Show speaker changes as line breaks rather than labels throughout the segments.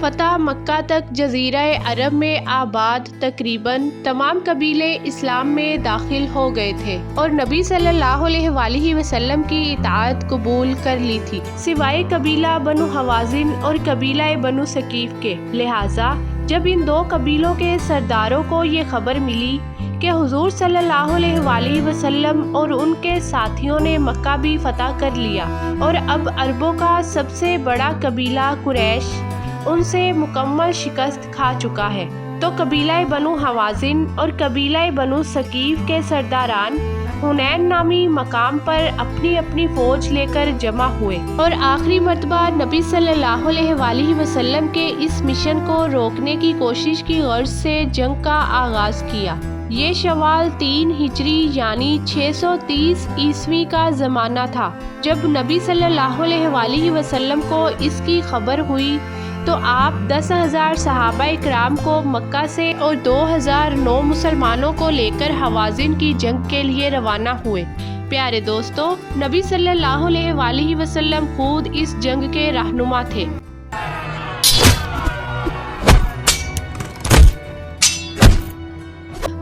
فتح مکہ تک جزیرہ عرب میں آباد تقریباً تمام قبیلے اسلام میں داخل ہو گئے تھے اور نبی صلی اللہ علیہ وآلہ وسلم کی اطاعت قبول کر لی تھی، سوائے قبیلہ بنو حوازن اور قبیلہ بنو ثقیف کے۔ لہٰذا جب ان دو قبیلوں کے سرداروں کو یہ خبر ملی کہ حضور صلی اللہ علیہ وآلہ وسلم اور ان کے ساتھیوں نے مکہ بھی فتح کر لیا اور اب عربوں کا سب سے بڑا قبیلہ قریش ان سے مکمل شکست کھا چکا ہے، تو قبیلہ بنو حوازن اور قبیلہ بنو ثقیف کے سرداران حنین نامی مقام پر اپنی اپنی فوج لے کر جمع ہوئے اور آخری مرتبہ نبی صلی اللہ علیہ وآلہ وسلم کے اس مشن کو روکنے کی کوشش کی غرض سے جنگ کا آغاز کیا۔ یہ شوال 3 ہجری یعنی 630 عیسوی کا زمانہ تھا جب نبی صلی اللہ علیہ وآلہ وسلم کو اس کی خبر ہوئی تو آپ 10,000 صحابہ اکرام کو مکہ سے اور 2,009 مسلمانوں کو لے کر حوازن کی جنگ کے لیے روانہ ہوئے۔ پیارے دوستو، نبی صلی اللہ علیہ وآلہ وسلم خود اس جنگ کے رہنما تھے۔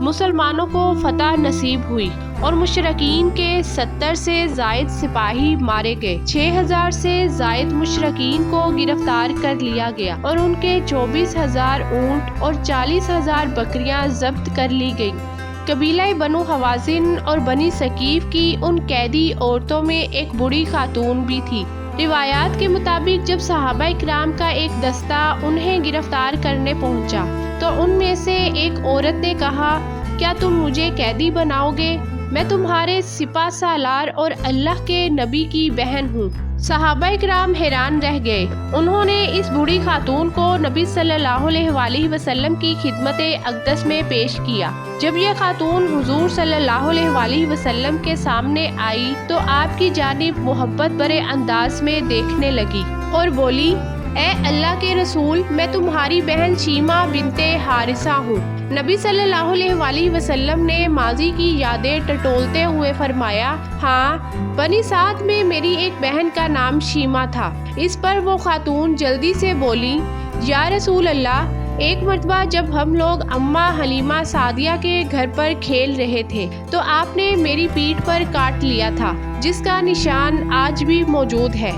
مسلمانوں کو فتح نصیب ہوئی اور مشرکین کے 70 سے زائد سپاہی مارے گئے، 6,000 سے زائد مشرکین کو گرفتار کر لیا گیا اور ان کے 24,000 اونٹ اور 40,000 بکریاں ضبط کر لی گئیں۔ قبیلہ بنو حوازن اور بنی ثقیف کی ان قیدی عورتوں میں ایک بوڑھی خاتون بھی تھی۔ روایات کے مطابق جب صحابہ اکرام کا ایک دستہ انہیں گرفتار کرنے پہنچا تو ان میں سے ایک عورت نے کہا، کیا تم مجھے قیدی بناؤ گے؟ میں تمہارے سپہ سالار اور اللہ کے نبی کی بہن ہوں۔ صحابہ اکرام حیران رہ گئے۔ انہوں نے اس بوڑھی خاتون کو نبی صلی اللہ علیہ وآلہ وسلم کی خدمت اقدس میں پیش کیا۔ جب یہ خاتون حضور صلی اللہ علیہ وآلہ وسلم کے سامنے آئی تو آپ کی جانب محبت بھرے انداز میں دیکھنے لگی اور بولی، اے اللہ کے رسول، میں تمہاری بہن شیمہ بنت حارثہ ہوں۔ نبی صلی اللہ علیہ وآلہ وسلم نے ماضی کی یادیں ٹٹولتے ہوئے فرمایا، ہاں، بنی سعد میں میری ایک بہن کا نام شیمہ تھا۔ اس پر وہ خاتون جلدی سے بولی، یا رسول اللہ، ایک مرتبہ جب ہم لوگ اماں حلیمہ سعدیہ کے گھر پر کھیل رہے تھے تو آپ نے میری پیٹھ پر کاٹ لیا تھا، جس کا نشان آج بھی موجود ہے۔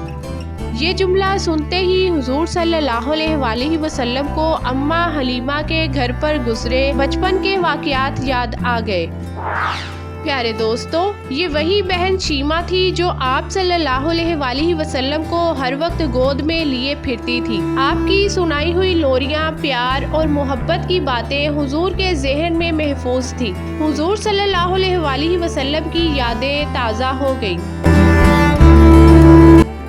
یہ جملہ سنتے ہی حضور صلی اللہ علیہ وآلہ وسلم کو اماں حلیمہ کے گھر پر گزرے بچپن کے واقعات یاد آ گئے۔ پیارے دوستو، یہ وہی بہن شیمہ تھی جو آپ صلی اللہ علیہ وآلہ وسلم کو ہر وقت گود میں لیے پھرتی تھی۔ آپ کی سنائی ہوئی لوریاں، پیار اور محبت کی باتیں حضور کے ذہن میں محفوظ تھی۔ حضور صلی اللہ علیہ وآلہ وسلم کی یادیں تازہ ہو گئیں۔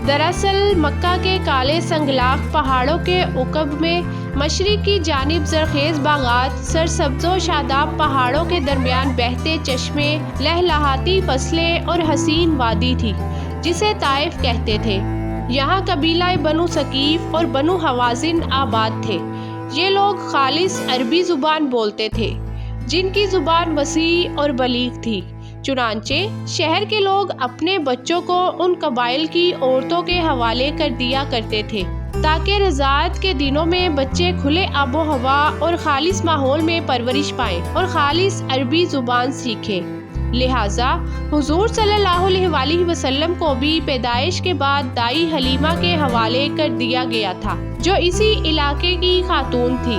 دراصل مکہ کے کالے سنگلاخ پہاڑوں کے عقب میں مشرق کی جانب زرخیز باغات، سرسبز و شاداب پہاڑوں کے درمیان بہتے چشمے، لہلہاتی فصلیں اور حسین وادی تھی جسے طائف کہتے تھے۔ یہاں قبیلہ بنو ثقیف اور بنو حوازن آباد تھے۔ یہ لوگ خالص عربی زبان بولتے تھے جن کی زبان وسیع اور بلیغ تھی۔ چنانچہ شہر کے لوگ اپنے بچوں کو ان قبائل کی عورتوں کے حوالے کر دیا کرتے تھے تاکہ رضاعت کے دنوں میں بچے کھلے آب و ہوا اور خالص ماحول میں پرورش پائیں اور خالص عربی زبان سیکھیں۔ لہٰذا حضور صلی اللہ علیہ وآلہ وسلم کو بھی پیدائش کے بعد دائی حلیمہ کے حوالے کر دیا گیا تھا جو اسی علاقے کی خاتون تھی۔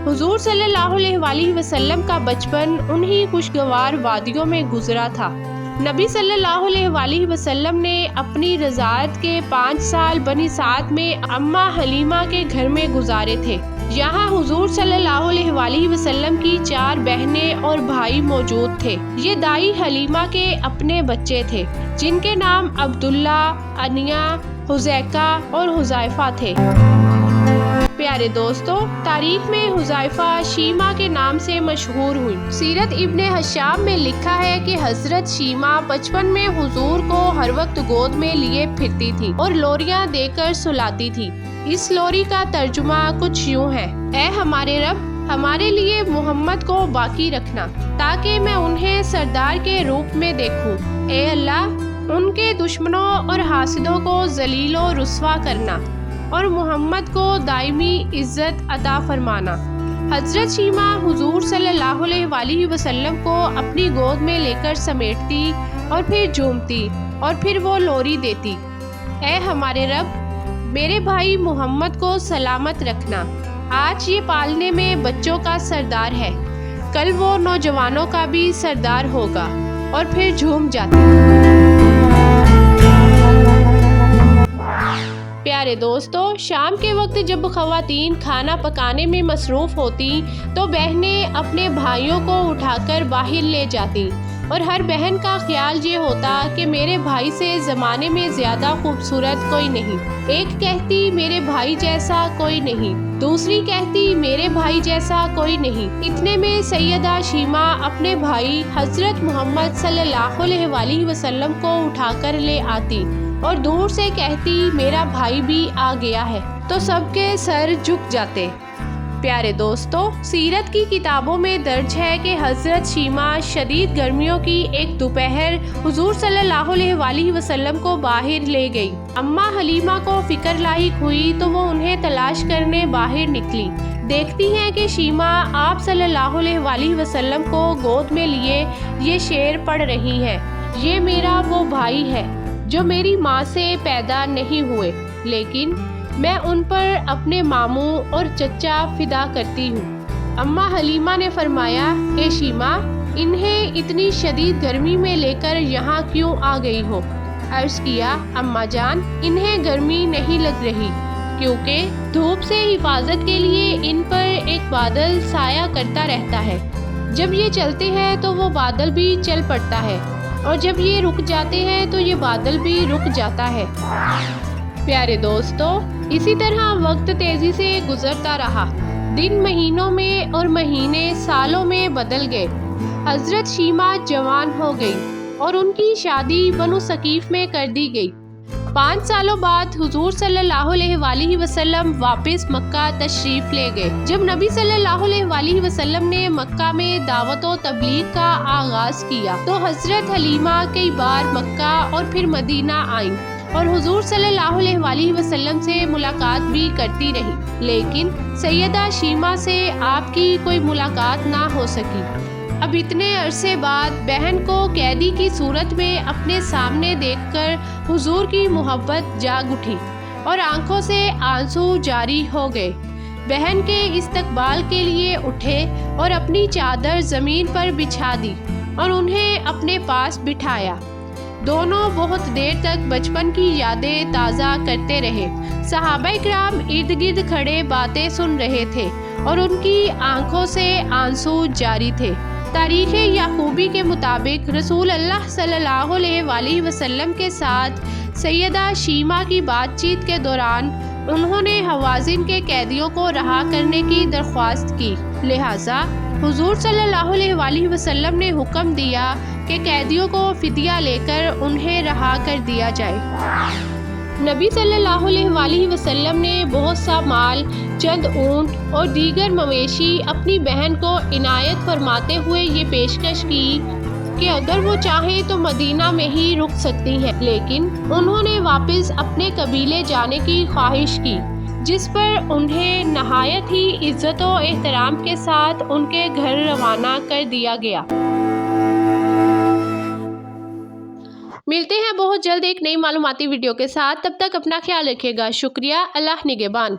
حضور صلی اللہ علیہ وآلہ وسلم کا بچپن انہی خوشگوار وادیوں میں گزرا تھا۔ نبی صلی اللہ علیہ وآلہ وسلم نے اپنی رضاعت کے 5 سال بنی سعد میں اماں حلیمہ کے گھر میں گزارے تھے۔ یہاں حضور صلی اللہ علیہ وآلہ وسلم کی 4 بہنیں اور بھائی موجود تھے۔ یہ دائی حلیمہ کے اپنے بچے تھے جن کے نام عبداللہ، انیا، حذیفہ اور حذیفہ تھے۔ پیارے دوستو، تاریخ میں حذیفہ شیمہ کے نام سے مشہور ہوئی۔ سیرت ابن ہشام میں لکھا ہے کہ حضرت شیمہ بچپن میں حضور کو ہر وقت گود میں لیے پھرتی تھی اور لوریاں دے کر سلاتی تھی۔ اس لوری کا ترجمہ کچھ یوں ہے، اے ہمارے رب، ہمارے لیے محمد کو باقی رکھنا تاکہ میں انہیں سردار کے روپ میں دیکھوں۔ اے اللہ، ان کے دشمنوں اور حاسدوں کو ذلیل و رسوا کرنا اور محمد کو دائمی عزت عطا فرمانا۔ حضرت شیمہ حضور صلی اللہ علیہ وآلہ وسلم کو اپنی گود میں لے کر سمیٹتی اور پھر جھومتی اور پھر وہ لوری دیتی، اے ہمارے رب، میرے بھائی محمد کو سلامت رکھنا۔ آج یہ پالنے میں بچوں کا سردار ہے، کل وہ نوجوانوں کا بھی سردار ہوگا، اور پھر جھوم جاتی۔ پیارے دوستو، شام کے وقت جب خواتین کھانا پکانے میں مصروف ہوتی تو بہنیں اپنے بھائیوں کو اٹھا کر باہر لے جاتی، اور ہر بہن کا خیال یہ ہوتا کہ میرے بھائی سے زمانے میں زیادہ خوبصورت کوئی نہیں۔ ایک کہتی میرے بھائی جیسا کوئی نہیں، دوسری کہتی میرے بھائی جیسا کوئی نہیں۔ اتنے میں سیدہ شیمہ اپنے بھائی حضرت محمد صلی اللہ علیہ وآلہ وسلم کو اٹھا کر لے آتی اور دور سے کہتی میرا بھائی بھی آ گیا ہے، تو سب کے سر جھک جاتے۔ پیارے دوستو، سیرت کی کتابوں میں درج ہے کہ حضرت شیمہ شدید گرمیوں کی ایک دوپہر حضور صلی اللہ علیہ وآلہ وسلم کو باہر لے گئی۔ اماں حلیمہ کو فکر لاحق ہوئی تو وہ انہیں تلاش کرنے باہر نکلی۔ دیکھتی ہیں کہ شیمہ آپ صلی اللہ علیہ وآلہ وسلم کو گود میں لیے یہ شعر پڑھ رہی ہیں، یہ میرا وہ بھائی ہے جو میری ماں سے پیدا نہیں ہوئے، لیکن میں ان پر اپنے ماموں اور چچا فدا کرتی ہوں۔ اماں حلیمہ نے فرمایا، اے شیمہ، انہیں اتنی شدید گرمی میں لے کر یہاں کیوں آ گئی ہو؟ عرض کیا، اماں جان، انہیں گرمی نہیں لگ رہی، کیونکہ دھوپ سے حفاظت کے لیے ان پر ایک بادل سایہ کرتا رہتا ہے۔ جب یہ چلتے ہیں تو وہ بادل بھی چل پڑتا ہے، اور جب یہ رک جاتے ہیں تو یہ بادل بھی رک جاتا ہے۔ پیارے دوستو، اسی طرح وقت تیزی سے گزرتا رہا، دن مہینوں میں اور مہینے سالوں میں بدل گئے۔ حضرت شیمہ جوان ہو گئی اور ان کی شادی بنو ثقیف میں کر دی گئی۔ 5 سالوں بعد حضور صلی اللہ علیہ وآلہ وسلم واپس مکہ تشریف لے گئے۔ جب نبی صلی اللہ علیہ وآلہ وسلم نے مکہ میں دعوت و تبلیغ کا آغاز کیا تو حضرت حلیمہ کئی بار مکہ اور پھر مدینہ آئیں اور حضور صلی اللہ علیہ وآلہ وسلم سے ملاقات بھی کرتی رہی، لیکن سیدہ شیمہ سے آپ کی کوئی ملاقات نہ ہو سکی۔ اب اتنے عرصے بعد بہن کو قیدی کی صورت میں اپنے سامنے دیکھ کر حضور کی محبت جاگ اٹھی اور آنکھوں سے آنسو جاری ہو گئے۔ بہن کے استقبال کے لیے اٹھے اور اپنی چادر زمین پر بچھا دی اور انہیں اپنے پاس بٹھایا۔ دونوں بہت دیر تک بچپن کی یادیں تازہ کرتے رہے۔ صحابہ کرام ارد گرد کھڑے باتیں سن رہے تھے اور ان کی آنکھوں سے آنسو جاری تھے۔ تاریخ یعقوبی کے مطابق رسول اللہ صلی اللہ علیہ وآلہ وسلم کے ساتھ سیدہ شیمہ کی بات چیت کے دوران انہوں نے حوازن کے قیدیوں کو رہا کرنے کی درخواست کی، لہٰذا حضور صلی اللہ علیہ وآلہ وسلم نے حکم دیا کہ قیدیوں کو فدیہ لے کر انہیں رہا کر دیا جائے۔ نبی صلی اللہ علیہ وآلہ وسلم نے بہت سا مال، چند اونٹ اور دیگر مویشی اپنی بہن کو عنایت فرماتے ہوئے یہ پیشکش کی کہ اگر وہ چاہیں تو مدینہ میں ہی رک سکتی ہیں، لیکن انہوں نے واپس اپنے قبیلے جانے کی خواہش کی، جس پر انہیں نہایت ہی عزت و احترام کے ساتھ ان کے گھر روانہ کر دیا گیا۔ ملتے ہیں بہت جلد ایک نئی معلوماتی ویڈیو کے ساتھ، تب تک اپنا خیال رکھیے گا۔ شکریہ، اللہ نگہبان۔